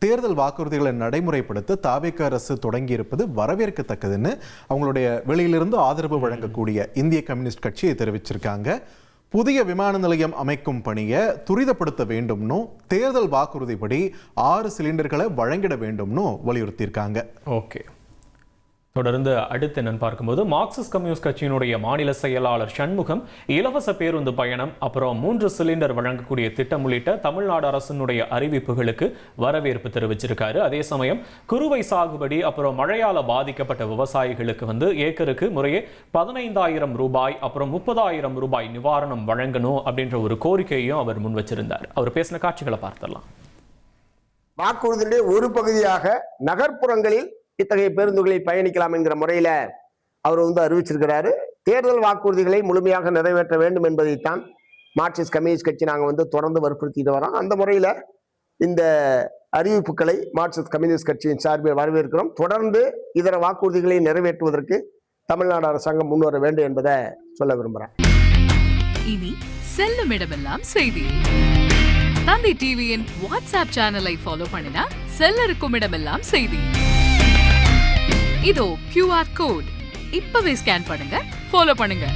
தேர்தல் வாக்குறுதிகளை நடைமுறைப்படுத்த தாவேக அரசு தொடங்கி இருப்பது வரவேற்கத்தக்கதுன்னு அவங்களுடைய வெளியிலிருந்து ஆதரவு வழங்கக்கூடிய இந்திய கம்யூனிஸ்ட் கட்சியை தெரிவிச்சிருக்காங்க. புதிய விமான நிலையம் அமைக்கும் பணியை துரிதப்படுத்த வேண்டும்னு, தேர்தல் வாக்குறுதிப்படி 6 சிலிண்டர்களை வழங்கிட வேண்டும்னு வலியுறுத்தியிருக்காங்க. ஓகே, தொடர்ந்து அடுத்து என்னன்னு பார்க்கும்போது மார்க்சிஸ்ட் கம்யூனிஸ்ட் கட்சியினுடைய மாநில செயலாளர் சண்முகம் இலவச பேருந்து பயணம், அப்புறம் 3 சிலிண்டர் வழங்கக்கூடிய திட்டம் உள்ளிட்ட தமிழ்நாடு அரசினுடைய அறிவிப்புகளுக்கு வரவேற்பு தெரிவிச்சிருக்காரு. அதே சமயம் குறுவை சாகுபடி அப்புறம் மழையால பாதிக்கப்பட்ட விவசாயிகளுக்கு ஏக்கருக்கு முறையே 15,000 ரூபாய் அப்புறம் 30,000 ரூபாய் நிவாரணம் வழங்கணும் அப்படின்ற ஒரு கோரிக்கையும் அவர் முன் வச்சிருந்தார். அவர் பேசின காட்சிகளை பார்த்தலாம். வாக்குறுதியுடைய ஒரு பகுதியாக நகர்ப்புறங்களில் இத்தகைய பேருந்துகளை பயணிக்கலாம் என்கிற முறையில அவர் அறிவிச்சிருக்கிறாரு. தேர்தல் வாக்குறுதிகளை முழுமையாக நிறைவேற்ற வேண்டும் என்பதைத்தான் மார்க்சிஸ்ட் கம்யூனிஸ்ட் கட்சி நாங்கள் தொடர்ந்து வற்புறுத்திட்டு வரோம். அந்த முறையில இந்த அறிவிப்புகளை மார்க்சிஸ்ட் கம்யூனிஸ்ட் கட்சியின் சார்பில் வரவேற்கிறோம். தொடர்ந்து இதர வாக்குறுதிகளை நிறைவேற்றுவதற்கு தமிழ்நாடு அரசாங்கம் முன்வர வேண்டும் என்பதை சொல்ல விரும்புகிறேன். இனி செல்லும் இடமெல்லாம் செய்தி. தந்தி டிவியின் வாட்ஸ்அப் சேனலை ஃபாலோ பண்ணினா செல்ல இருக்கும் இடமெல்லாம் செய்தி. இதோ QR கோட் இப்பவே ஸ்கேன் பண்ணுங்க, ஃபாலோ பண்ணுங்க.